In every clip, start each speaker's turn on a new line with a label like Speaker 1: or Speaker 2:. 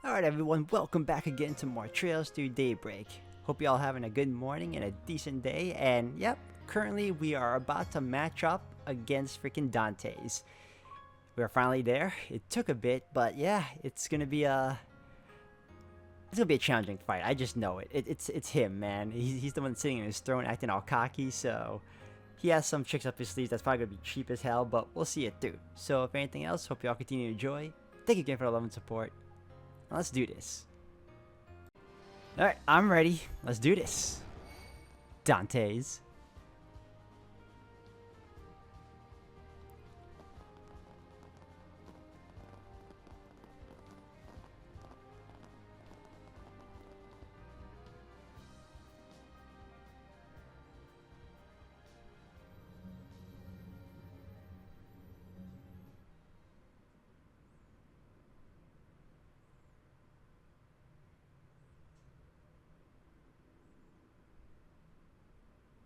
Speaker 1: Alright everyone, welcome back again to more Trails Through Daybreak. Hope you all having a good morning and a decent day, and yep, currently we are about to match up against freaking Dantes. We're finally there. It took a bit, but yeah, it's gonna be a challenging fight. I just know it. It's him, man. He's the one sitting in his throne acting all cocky, so he has some tricks up his sleeves that's probably gonna be cheap as hell, but we'll see it through. So if anything else, hope you all continue to enjoy. Thank you again for the love and support. Let's do this. Alright, I'm ready. Let's do this. Dantes.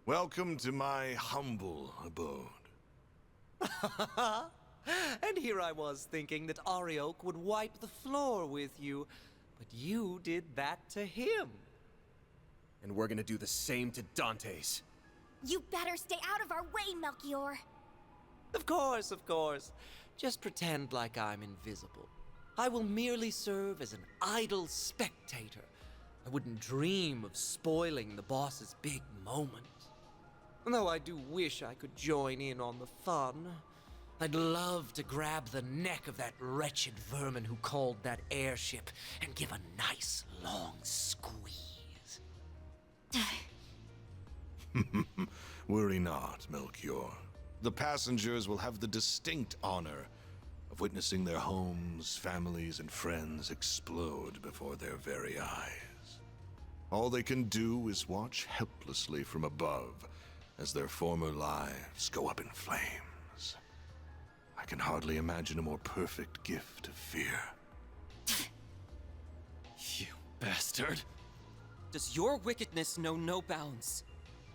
Speaker 2: Welcome to my humble abode.
Speaker 3: And here I was thinking that Arioch would wipe the floor with you, but you did that to him.
Speaker 4: And we're gonna do the same to Dantes.
Speaker 5: You better stay out of our way, Melchior.
Speaker 3: Of course, of course. Just pretend like I'm invisible. I will merely serve as an idle spectator. I wouldn't dream of spoiling the boss's big moment. Though I do wish I could join in on the fun. I'd love to grab the neck of that wretched vermin who called that airship and give a nice long squeeze.
Speaker 2: Worry not, Melchior. The passengers will have the distinct honor of witnessing their homes, families, and friends explode before their very eyes. All they can do is watch helplessly from above as their former lives go up in flames. I can hardly imagine a more perfect gift of fear.
Speaker 4: You bastard.
Speaker 6: Does your wickedness know no bounds?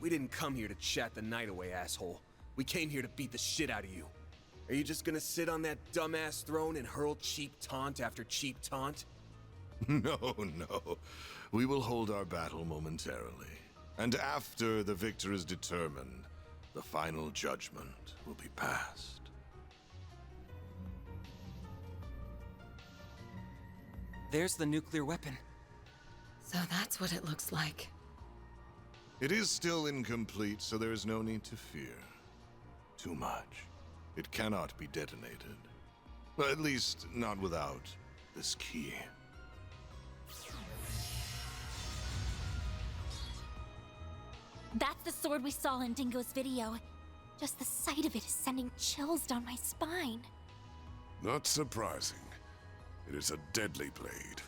Speaker 4: We didn't come here to chat the night away, asshole. We came here to beat the shit out of you. Are you just gonna sit on that dumbass throne and hurl cheap taunt after cheap taunt?
Speaker 2: No, no. We will hold our battle momentarily. And after the victor is determined, the final judgment will be passed.
Speaker 6: There's the nuclear weapon.
Speaker 7: So that's what it looks like.
Speaker 2: It is still incomplete, so there is no need to fear too much. It cannot be detonated. Well, at least not without this key.
Speaker 5: That's the sword we saw in Dingo's video. Just the sight of it is sending chills down my spine.
Speaker 8: Not surprising. It is a deadly blade.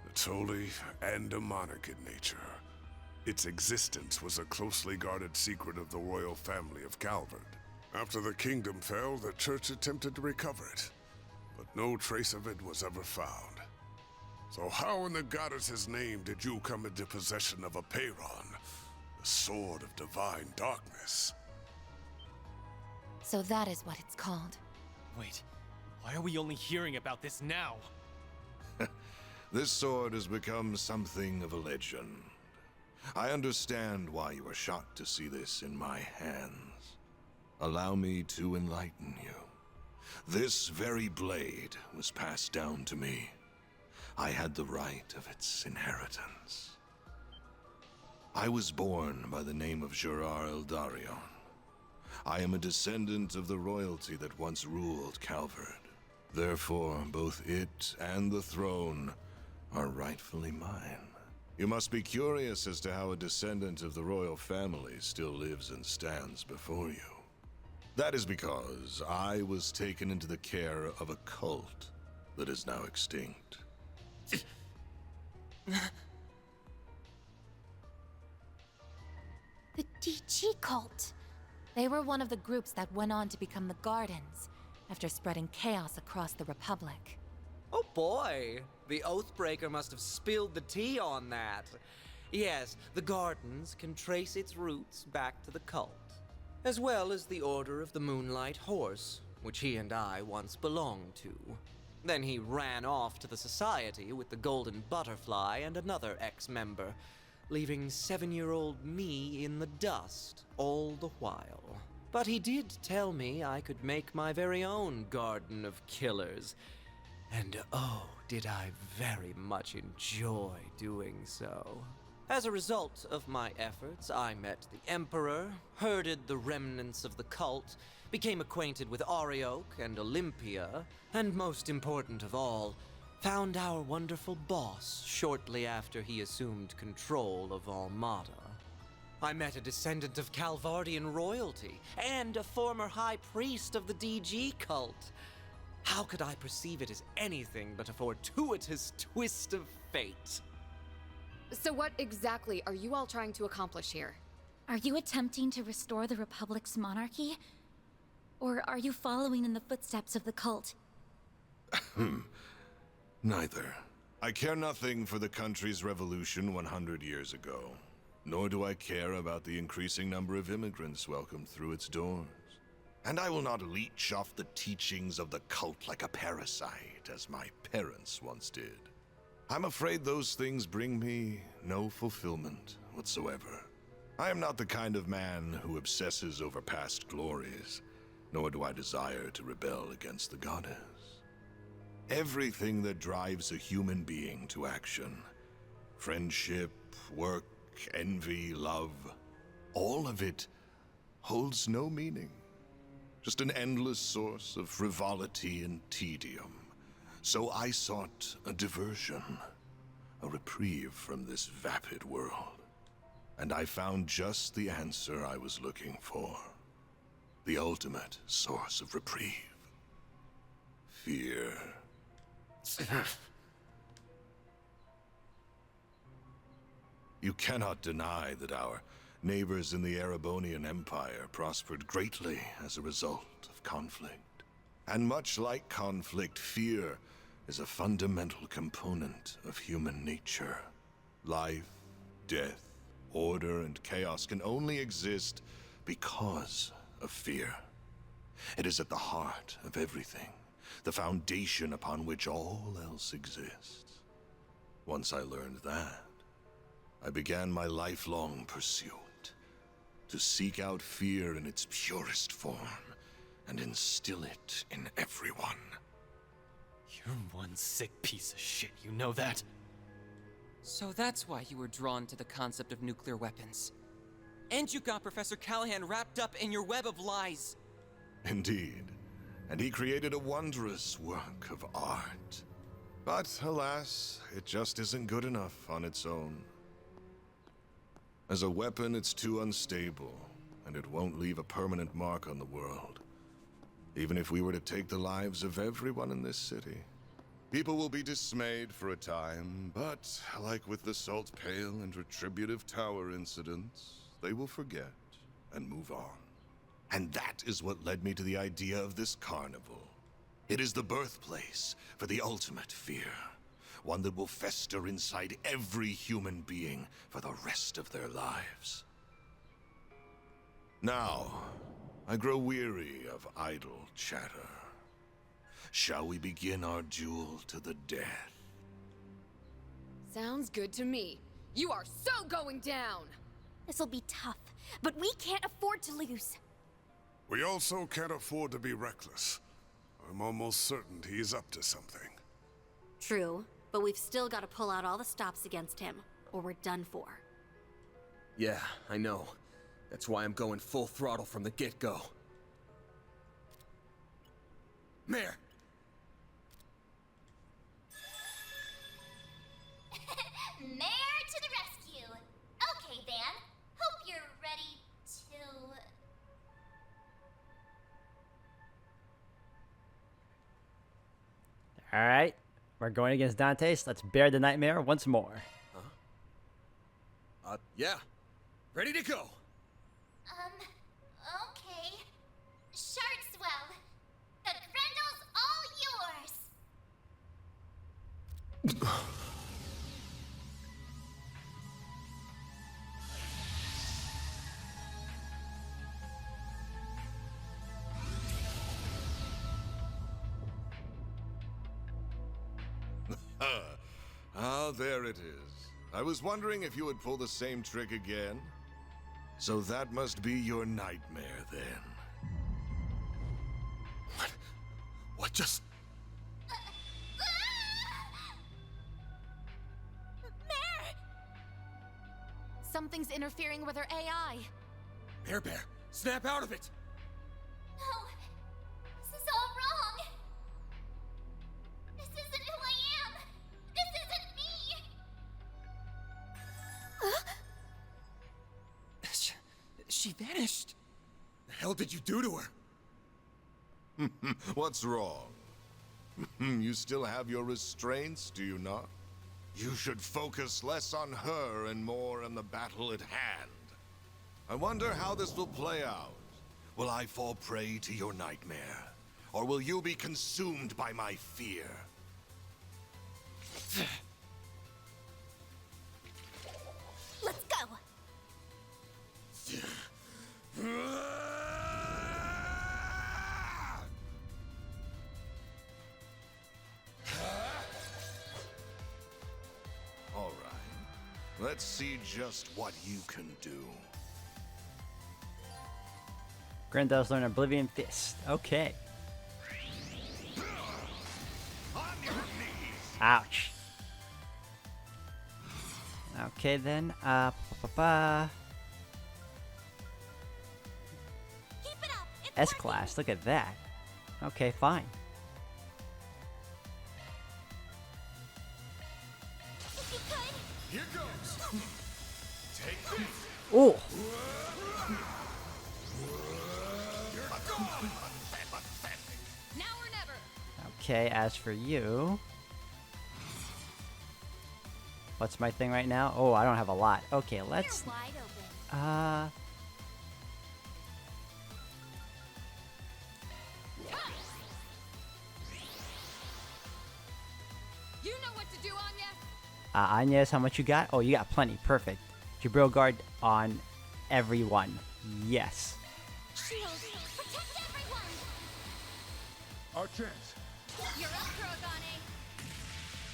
Speaker 8: It's holy and demonic in nature. Its existence was a closely guarded secret of the royal family of Calvard. After the kingdom fell, the church attempted to recover it, but no trace of it was ever found. So how in the goddess's name did you come into possession of a Peyron, the sword of divine darkness?
Speaker 7: So that is what it's called.
Speaker 9: Wait, why are we only hearing about this now?
Speaker 2: This sword has become something of a legend. I understand why you are shocked to see this in my hands. Allow me to enlighten you. This very blade was passed down to me. I had the right of its inheritance. I was born by the name of Gerard Eldarion. I am a descendant of the royalty that once ruled Calvard. Therefore, both it and the throne are rightfully mine. You must be curious as to how a descendant of the royal family still lives and stands before you. That is because I was taken into the care of a cult that is now extinct.
Speaker 5: The DG cult.
Speaker 7: They were one of the groups that went on to become the Gardens, after spreading chaos across the Republic.
Speaker 3: Oh boy, the Oathbreaker must have spilled the tea on that. Yes, the Gardens can trace its roots back to the cult, as well as the Order of the Moonlight Horse, which he and I once belonged to. Then he ran off to the society with the golden butterfly and another ex-member, leaving 7-year-old me in the dust all the while. But he did tell me I could make my very own garden of killers. And oh, did I very much enjoy doing so. As a result of my efforts, I met the Emperor, herded the remnants of the cult, became acquainted with Arioch and Olympia, and most important of all, found our wonderful boss shortly after he assumed control of Almada. I met a descendant of Calvardian royalty and a former high priest of the DG cult. How could I perceive it as anything but a fortuitous twist of fate?
Speaker 10: So what exactly are you all trying to accomplish here?
Speaker 5: Are you attempting to restore the Republic's monarchy? Or are you following in the footsteps of the cult?
Speaker 2: Neither. I care nothing for the country's revolution 100 years ago, nor do I care about the increasing number of immigrants welcomed through its doors. And I will not leech off the teachings of the cult like a parasite, as my parents once did. I'm afraid those things bring me no fulfillment whatsoever. I am not the kind of man who obsesses over past glories, nor do I desire to rebel against the goddess. Everything that drives a human being to action, friendship, work, envy, love, all of it holds no meaning. Just an endless source of frivolity and tedium. So I sought a diversion, a reprieve from this vapid world. And I found just the answer I was looking for. The ultimate source of reprieve. Fear. You cannot deny that our neighbors in the Erebonian Empire prospered greatly as a result of conflict. And much like conflict, fear is a fundamental component of human nature. Life, death, order, and chaos can only exist because of fear. It is at the heart of everything, the foundation upon which all else exists. Once I learned that, I began my lifelong pursuit to seek out fear in its purest form and instill it in everyone.
Speaker 9: You're one sick piece of shit, you know that?
Speaker 6: So that's why you were drawn to the concept of nuclear weapons. And you got Professor Callahan wrapped up in your web of lies.
Speaker 2: Indeed. And he created a wondrous work of art. But alas, it just isn't good enough on its own. As a weapon, it's too unstable, and it won't leave a permanent mark on the world. Even if we were to take the lives of everyone in this city. People will be dismayed for a time, but like with the Salt Pail and Retributive Tower incidents, they will forget and move on. And that is what led me to the idea of this carnival. It is the birthplace for the ultimate fear. One that will fester inside every human being for the rest of their lives. Now, I grow weary of idle chatter. Shall we begin our duel to the death?
Speaker 10: Sounds good to me. You are so going down!
Speaker 5: This'll be tough, but we can't afford to lose.
Speaker 8: We also can't afford to be reckless. I'm almost certain he's up to something.
Speaker 11: True, but we've still got to pull out all the stops against him, or we're done for.
Speaker 4: Yeah, I know. That's why I'm going full throttle from the get-go. Mayor!
Speaker 5: Mayor to the rescue! Okay, Van. Hope you're ready to...
Speaker 1: Alright, we're going against Dantes. Let's bear the nightmare once more.
Speaker 4: Yeah. Ready to go!
Speaker 5: Okay. Sharkswell. The Grendel's all yours!
Speaker 2: Ah, there it is. I was wondering if you would pull the same trick again. So that must be your nightmare, then.
Speaker 4: What just...
Speaker 7: Mare! Something's interfering with her AI.
Speaker 4: Bear, snap out of it!
Speaker 5: No! This is all wrong! This isn't who I am! This isn't me!
Speaker 6: She vanished.
Speaker 4: The hell did you do to her?
Speaker 2: What's wrong? You still have your restraints, do you not? You should focus less on her and more on the battle at hand. I wonder how this will play out. Will I fall prey to your nightmare? Or will you be consumed by my fear?
Speaker 5: Let's go!
Speaker 2: All right. Let's see just what you can do.
Speaker 1: Grandel's learn Oblivion Fist. Okay. Ouch. Okay then. S-Class, look at that. Okay, fine.
Speaker 4: Here goes! Take this!
Speaker 1: Oh!
Speaker 10: Now or never.
Speaker 1: Okay, as for you... What's my thing right now? Oh, I don't have a lot. Okay, let's...
Speaker 5: You're wide open.
Speaker 10: You know what to do, Anya.
Speaker 1: Agnes, how much you got? Oh, you got plenty. Perfect. Jabril guard on everyone. Yes.
Speaker 5: Shield, protect everyone!
Speaker 8: Our chance.
Speaker 5: You're up, Kurogane.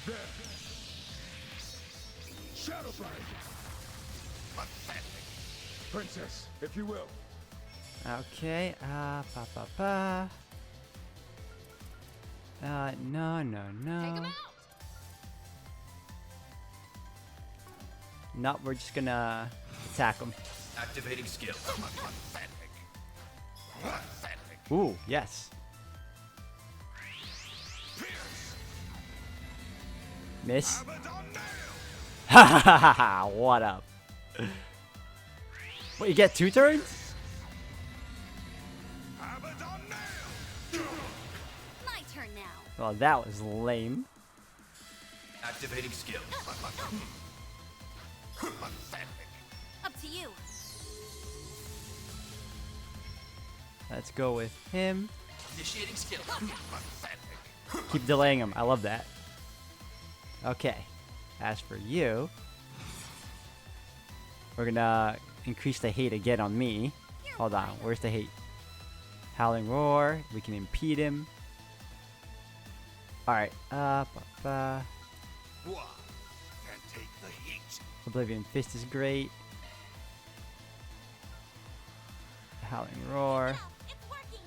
Speaker 8: There. Shadowfire. Princess, if you will.
Speaker 1: Okay, no.
Speaker 10: Take him out.
Speaker 1: Nope, we're just gonna attack him.
Speaker 9: Activating skill.
Speaker 1: Ooh, yes. Miss. Ha ha ha ha! What up? What, you get 2 turns?
Speaker 11: My turn now.
Speaker 1: Well, that was lame.
Speaker 9: Activating skill.
Speaker 11: Up to you.
Speaker 1: Let's go with him.
Speaker 9: Initiating skill.
Speaker 1: Keep delaying him. I love that. Okay. As for you, we're gonna increase the hate again on me. Hold on. Where's the hate? Howling Roar. We can impede him. Alright.
Speaker 2: Can't take the heat.
Speaker 1: Oblivion Fist is great. Howling Roar.
Speaker 5: It's working!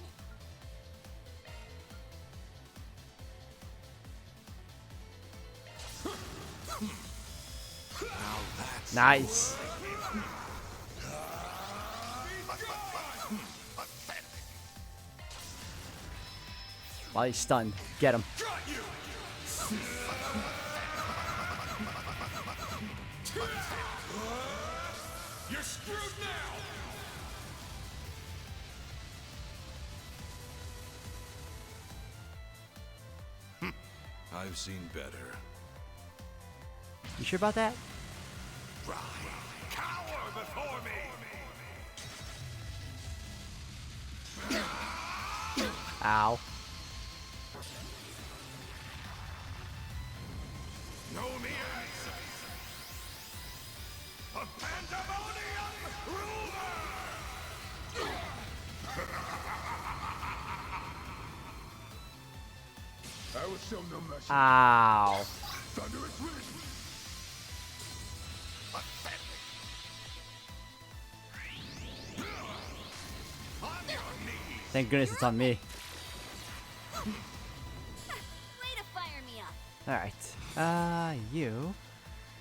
Speaker 1: Nice. While he's stunned, get him.
Speaker 4: You're screwed now!
Speaker 2: I've seen better.
Speaker 1: You sure about that?
Speaker 2: Cower before me!
Speaker 1: Ow.
Speaker 2: Know me as a pandemonium ruler!
Speaker 8: I will show no mercy.
Speaker 1: Ow.
Speaker 8: Thunderous wind.
Speaker 1: Thank goodness it's on me.
Speaker 11: Way to fire me up.
Speaker 1: Alright. You.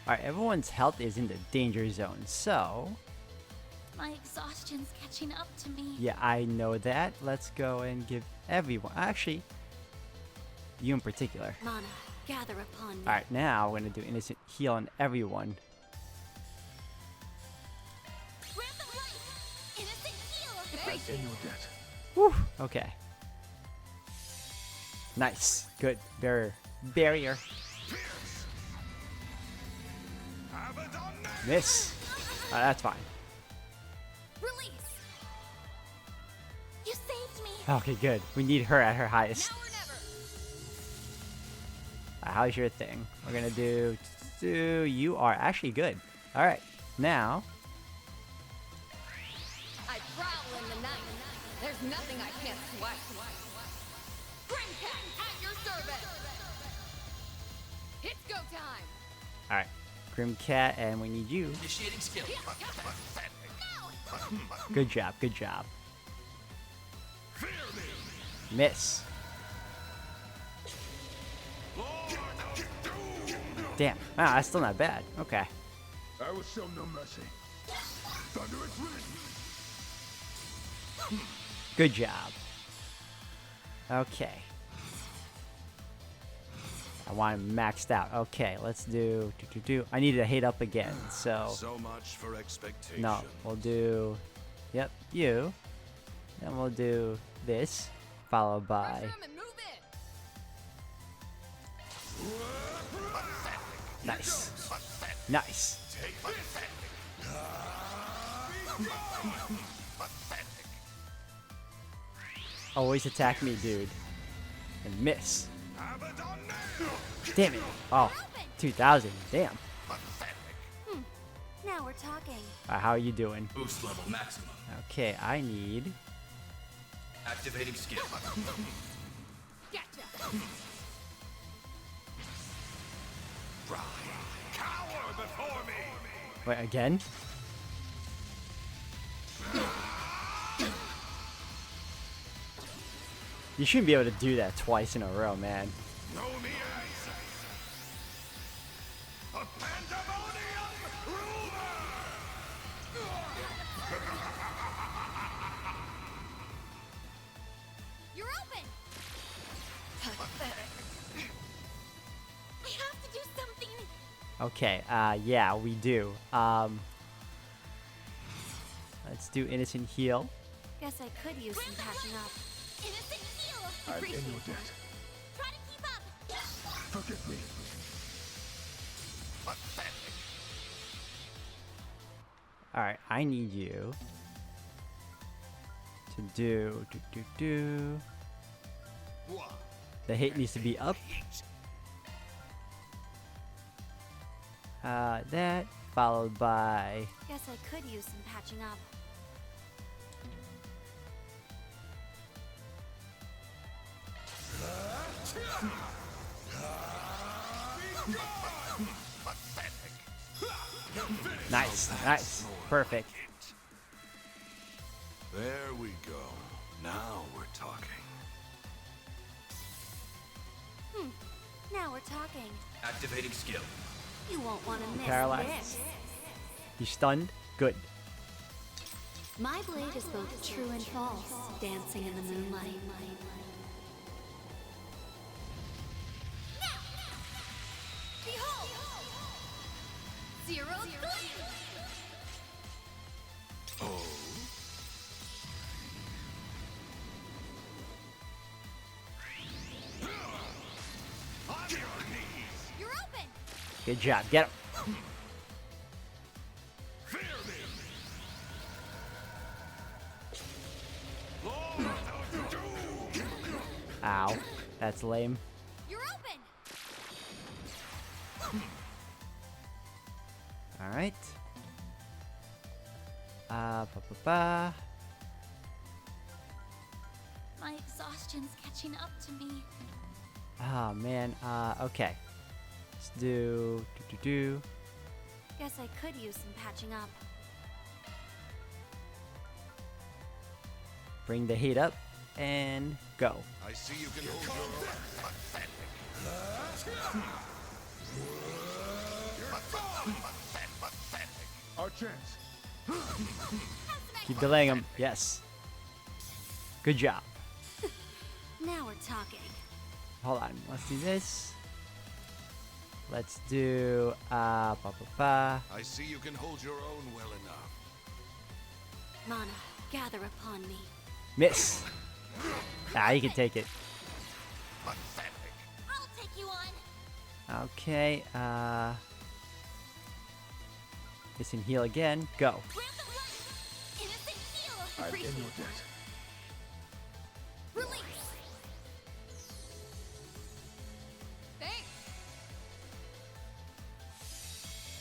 Speaker 1: Alright, everyone's health is in the danger zone, so...
Speaker 5: My exhaustion's catching up to me.
Speaker 1: Yeah, I know that. Let's go and give everyone... Actually, you in particular.
Speaker 11: Mana, gather upon me.
Speaker 1: Alright, now we're gonna do innocent heal on everyone.
Speaker 5: Grant them life! Innocent heal!
Speaker 8: In your debt.
Speaker 1: Whew, okay. Nice. Good. Barrier. Miss. That's fine.
Speaker 5: Release! You saved me!
Speaker 1: Okay, good. We need her at her highest.
Speaker 5: Now or never!
Speaker 1: How's your thing? We're gonna do... You are actually good. Alright. Now...
Speaker 10: I prowl in the night. There's nothing I can't swipe. Grimcat at your service. It's go time.
Speaker 1: Alright. Grim Cat, and we need you.
Speaker 3: Initiating skill.
Speaker 1: Good job, good job. Miss. Damn. Wow, that's still not bad. Okay.
Speaker 8: I will show no mercy. Thunder is written.
Speaker 1: Good job. Okay. I want him maxed out. Okay, let's do... I need to hate up again, so...
Speaker 2: So much for expectation.
Speaker 1: No, we'll do... Yep, you. Then we'll do this, followed by...
Speaker 10: Pressure 'em and move in.
Speaker 1: Nice. Nice. Always attack me, dude. And miss. Damn it. Oh, 2,000. Damn.
Speaker 11: Now we're talking.
Speaker 1: How are you doing?
Speaker 3: Boost level maximum.
Speaker 1: Okay, I need...
Speaker 3: Activating skill.
Speaker 10: Gotcha.
Speaker 2: Cower before me.
Speaker 1: Wait, again? You shouldn't be able to do that twice in a row, man.
Speaker 2: Know me as a pandemonium ruler.
Speaker 5: You're open! I have to do something!
Speaker 1: Okay, yeah, we do. Let's do innocent heal.
Speaker 11: Guess I could use some patching up.
Speaker 5: Innocent heal!
Speaker 8: I'm in your debt.
Speaker 5: Try to keep up!
Speaker 8: Forgive me.
Speaker 1: Alright, I need you to do... The hit needs to be up. That, followed by...
Speaker 11: Guess I could use some patching up.
Speaker 1: Nice, nice. Perfect.
Speaker 2: There we go. Now we're talking.
Speaker 11: Now we're talking.
Speaker 3: Activating skill.
Speaker 11: You won't want to miss
Speaker 1: Paralyzed.
Speaker 11: this.
Speaker 1: You stunned? Good.
Speaker 11: My blade is both true and false, dancing in the moonlight.
Speaker 10: Behold! Zero three.
Speaker 2: Oh. On your knees.
Speaker 5: You're open!
Speaker 1: Good job. Get him.
Speaker 2: Fear me. Lord of Doom.
Speaker 1: Ow. That's lame.
Speaker 5: You're open!
Speaker 1: Alright. Ba-ba-ba.
Speaker 5: My exhaustion's catching up to me.
Speaker 1: Oh, man. Okay. Let's do...
Speaker 11: Guess I could use some patching up.
Speaker 1: Bring the heat up and go.
Speaker 2: I see you can hold your own.
Speaker 8: Our chance.
Speaker 1: Keep delaying him. Yes. Good job.
Speaker 11: Now we're talking.
Speaker 1: Hold on. Let's do this. Let's do
Speaker 2: I see you can hold your own well enough.
Speaker 11: Mana, gather upon me.
Speaker 1: miss. Ah, you can take it.
Speaker 5: I'll take you on.
Speaker 1: Okay. This can heal again. Go.
Speaker 5: Grant the life. Innocent heal.
Speaker 8: I'm in your debt.
Speaker 5: Release.
Speaker 10: Thanks.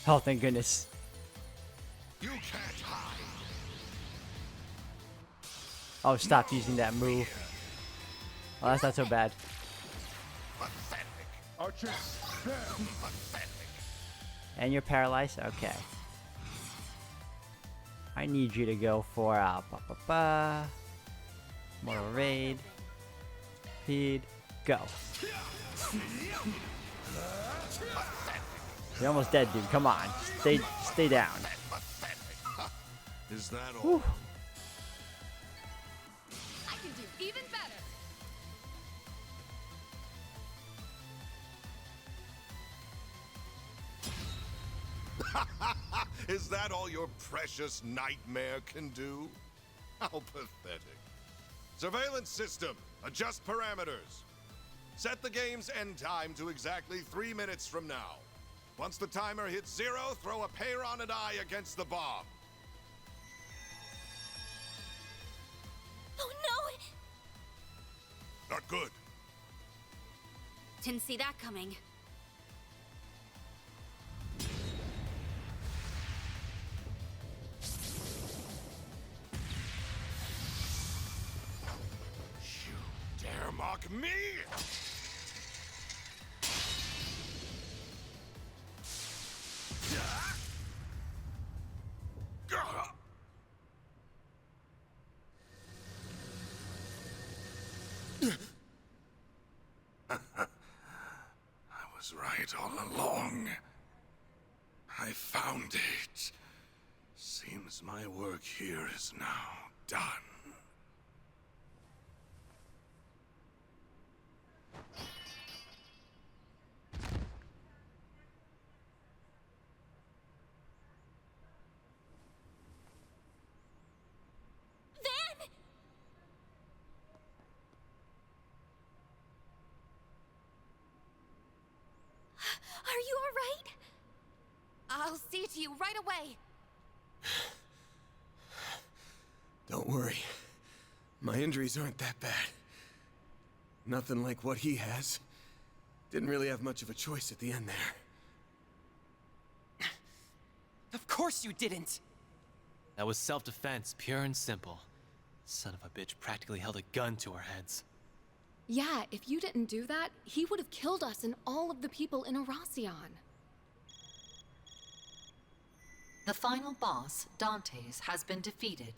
Speaker 1: Oh, thank goodness.
Speaker 2: You can't hide.
Speaker 1: Oh, stop using that move. Oh, that's not so bad.
Speaker 8: Our chance.
Speaker 1: And you're paralyzed? Okay. I need you to go for Mortal Raid. Speed. Go. You're almost dead, dude. Come on. Stay down.
Speaker 2: Is that all?
Speaker 1: Whew.
Speaker 10: I can do even better.
Speaker 2: Is that all your precious nightmare can do? How pathetic. Surveillance system, adjust parameters. Set the game's end time to exactly 3 minutes from now. Once the timer hits 0, throw a Peyronid eye against the bomb.
Speaker 5: Oh no!
Speaker 2: Not good.
Speaker 11: Didn't see that coming.
Speaker 2: You dare mock me? I was right all along. I found it. Seems my work here is now done.
Speaker 5: Van! Are you alright?
Speaker 7: I'll see to you right away.
Speaker 4: Don't worry. My injuries aren't that bad. Nothing like what he has. Didn't really have much of a choice at the end there.
Speaker 6: Of course you didn't!
Speaker 9: That was self-defense, pure and simple. Son of a bitch practically held a gun to our heads.
Speaker 10: Yeah, if you didn't do that, he would have killed us and all of the people in Erasion.
Speaker 7: The final boss, Dantes, has been defeated.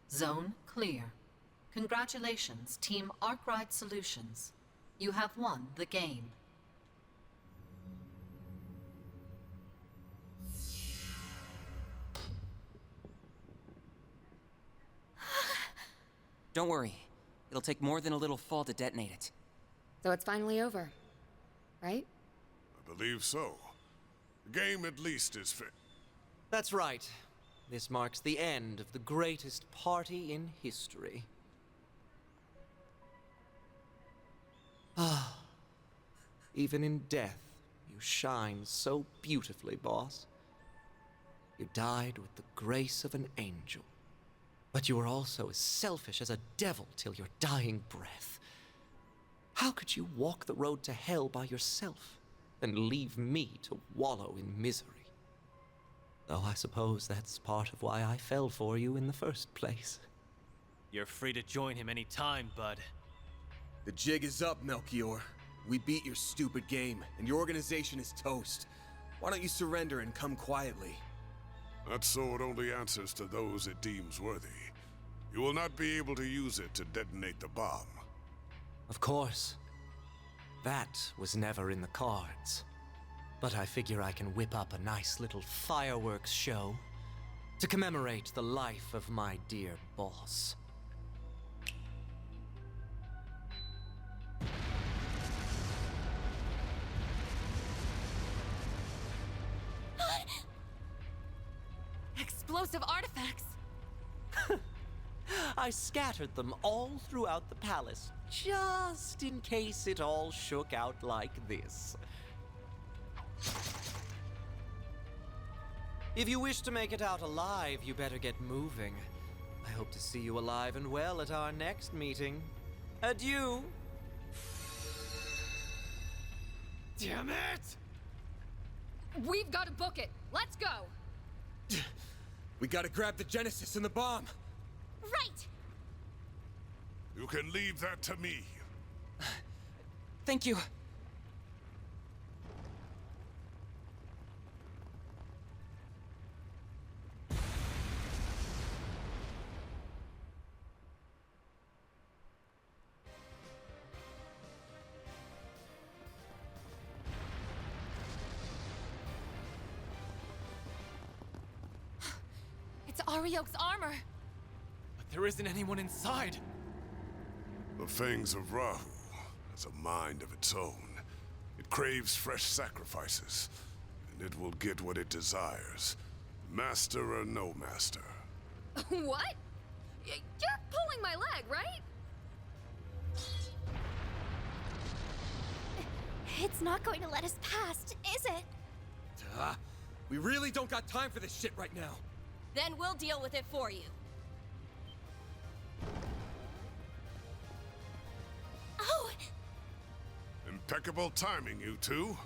Speaker 7: Zone clear. Congratulations, Team Arkwright Solutions. You have won the game.
Speaker 6: Don't worry. It'll take more than a little fall to detonate it.
Speaker 10: So it's finally over, right?
Speaker 8: I believe so. The game at least is fit.
Speaker 3: That's right. This marks the end of the greatest party in history. Ah, even in death, you shine so beautifully, boss. You died with the grace of an angel. But you were also as selfish as a devil till your dying breath. How could you walk the road to hell by yourself and leave me to wallow in misery? Though I suppose that's part of why I fell for you in the first place.
Speaker 9: You're free to join him any time, bud.
Speaker 4: The jig is up, Melchior. We beat your stupid game, and your organization is toast. Why don't you surrender and come quietly?
Speaker 8: That sword only answers to those it deems worthy. You will not be able to use it to detonate the bomb.
Speaker 3: Of course. That was never in the cards. But I figure I can whip up a nice little fireworks show to commemorate the life of my dear boss.
Speaker 10: Explosive artifacts!
Speaker 3: I scattered them all throughout the palace, just in case it all shook out like this. If you wish to make it out alive, you better get moving. I hope to see you alive and well at our next meeting. Adieu!
Speaker 4: Damn it!
Speaker 10: We've got to book it. Let's go.
Speaker 4: We gotta grab the Genesis and the bomb.
Speaker 5: Right!
Speaker 8: You can leave that to me.
Speaker 6: Thank you.
Speaker 10: It's Ariok's armor.
Speaker 9: But there isn't anyone inside.
Speaker 8: The Fangs of Rahu has a mind of its own. It craves fresh sacrifices, and it will get what it desires. Master or no master.
Speaker 10: What? You're pulling my leg, right?
Speaker 5: It's not going to let us past, is it?
Speaker 4: We really don't got time for this shit right now.
Speaker 11: Then we'll deal with it for you.
Speaker 5: Oh!
Speaker 8: Impeccable timing, you two.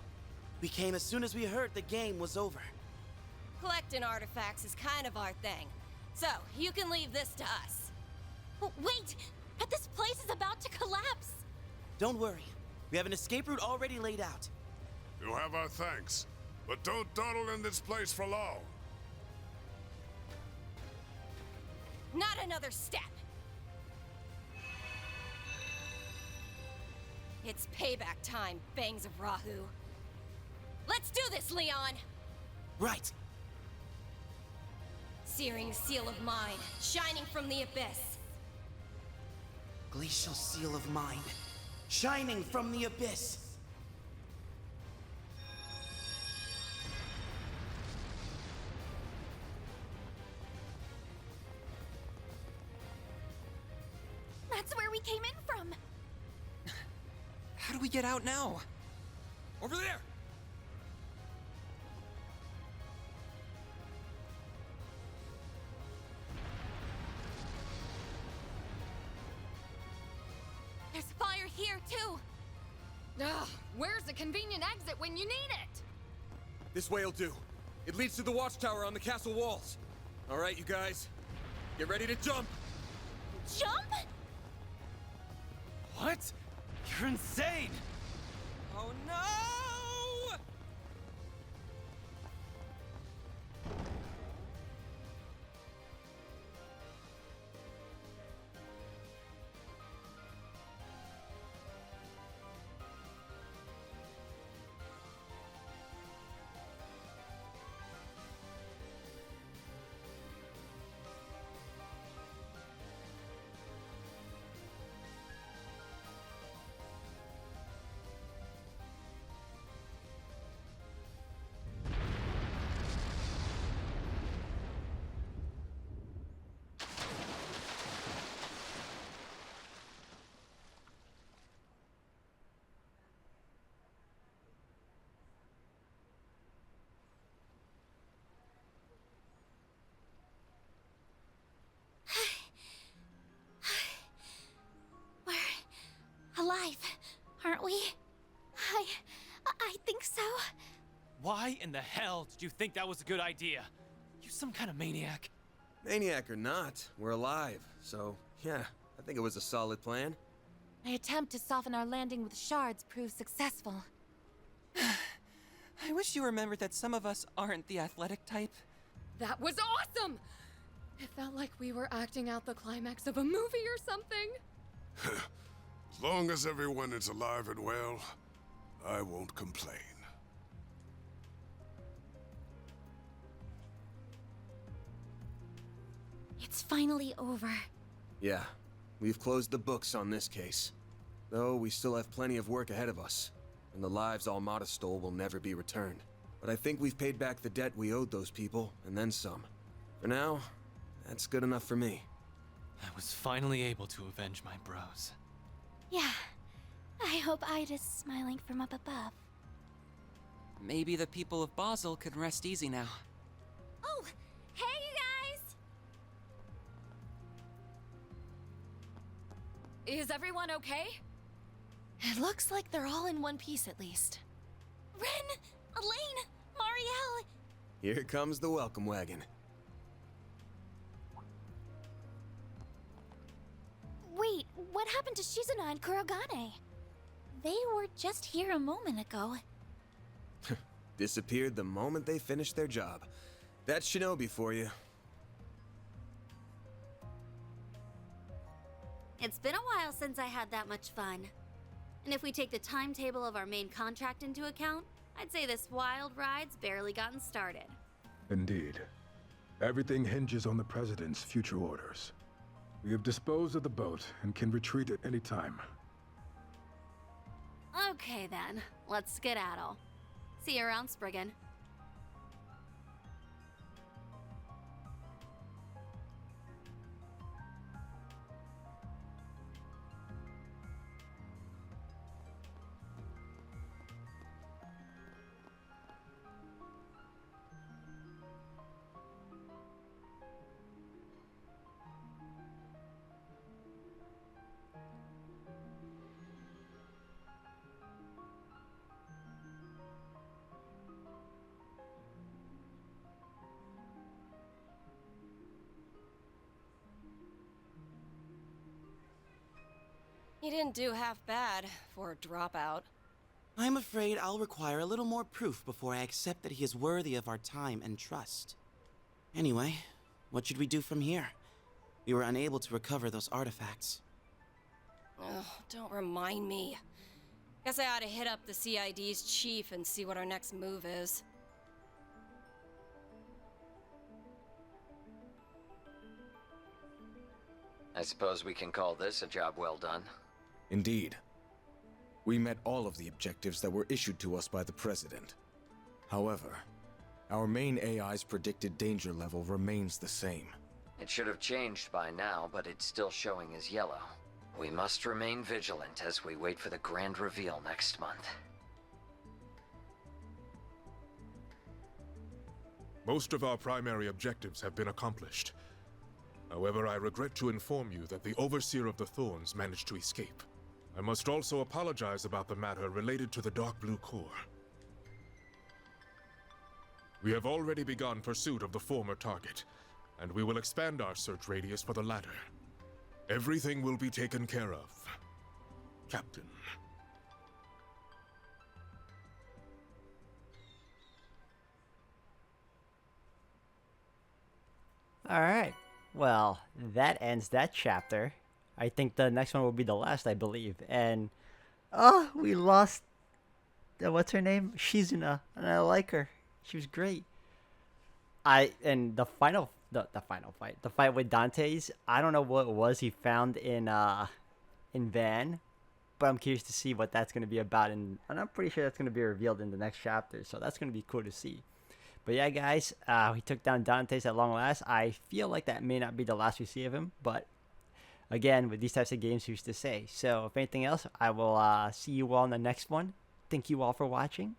Speaker 12: We came as soon as we heard the game was over.
Speaker 11: Collecting artifacts is kind of our thing. So, you can leave this to us.
Speaker 5: Wait! But this place is about to collapse!
Speaker 12: Don't worry. We have an escape route already laid out.
Speaker 8: You have our thanks, but don't dawdle in this place for long.
Speaker 11: Not another step. It's payback time, Fangs of Rahu. Let's do this, Leon!
Speaker 12: Right.
Speaker 11: Searing seal of mine, shining from the abyss.
Speaker 12: Glacial seal of mine, shining from the abyss.
Speaker 5: That's where we came in from!
Speaker 6: How do we get out now?
Speaker 4: Over there!
Speaker 10: There's fire here, too! Ugh, where's the convenient exit when you need it?
Speaker 4: This way'll do. It leads to the watchtower on the castle walls. All right, you guys. Get ready to jump!
Speaker 5: Jump?
Speaker 9: What? You're insane!
Speaker 3: Oh no!
Speaker 5: Alive, aren't we? I think so.
Speaker 9: Why in the hell did you think that was a good idea? You some kind of maniac.
Speaker 4: Maniac or not, we're alive. So, yeah, I think it was a solid plan.
Speaker 10: My attempt to soften our landing with shards proved successful.
Speaker 6: I wish you remembered that some of us aren't the athletic type.
Speaker 10: That was awesome! It felt like we were acting out the climax of a movie or something.
Speaker 8: As long as everyone is alive and well, I won't complain.
Speaker 5: It's finally over.
Speaker 4: Yeah, we've closed the books on this case. Though we still have plenty of work ahead of us, and the lives Almada stole will never be returned. But I think we've paid back the debt we owed those people, and then some. For now, that's good enough for me.
Speaker 9: I was finally able to avenge my bros.
Speaker 5: Yeah. I hope Ida's smiling from up above.
Speaker 6: Maybe the people of Basel can rest easy now.
Speaker 5: Oh, hey you guys!
Speaker 10: Is everyone okay?
Speaker 5: It looks like they're all in one piece at least. Ren! Elaine! Marielle!
Speaker 4: Here comes the welcome wagon.
Speaker 5: Wait, what happened to Shizuna and Kurogane? They were just here a moment ago.
Speaker 4: Disappeared the moment they finished their job. That's Shinobi for you.
Speaker 11: It's been a while since I had that much fun. And if we take the timetable of our main contract into account, I'd say this wild ride's barely gotten started.
Speaker 13: Indeed. Everything hinges on the President's future orders. We have disposed of the boat and can retreat at any time.
Speaker 11: Okay then, let's skedaddle. See you around, Spriggan.
Speaker 14: He didn't do half bad for a dropout.
Speaker 12: I'm afraid I'll require a little more proof before I accept that he is worthy of our time and trust. Anyway, what should we do from here? We were unable to recover those artifacts.
Speaker 14: Ugh, don't remind me. Guess I ought to hit up the CID's chief and see what our next move is.
Speaker 15: I suppose we can call this a job well done.
Speaker 16: Indeed. We met all of the objectives that were issued to us by the President. However, our main AI's predicted danger level remains the same.
Speaker 15: It should have changed by now, but it's still showing as yellow. We must remain vigilant as we wait for the grand reveal next month.
Speaker 17: Most of our primary objectives have been accomplished. However, I regret to inform you that the Overseer of the Thorns managed to escape. I must also apologize about the matter related to the Dark Blue Core. We have already begun pursuit of the former target, and we will expand our search radius for the latter. Everything will be taken care of, Captain.
Speaker 1: Alright, well, that ends that chapter. I think the next one will be the last, I believe. And, oh, we lost, what's her name? Shizuna, and I like her. She was great. And the final fight, the fight with Dantes, I don't know what it was he found in Van, but I'm curious to see what that's going to be about, and I'm pretty sure that's going to be revealed in the next chapter, so that's going to be cool to see. But yeah, guys, we took down Dantes at long last. I feel like that may not be the last we see of him, but again, with these types of games, who's to say? So if anything else, I will see you all in the next one. Thank you all for watching,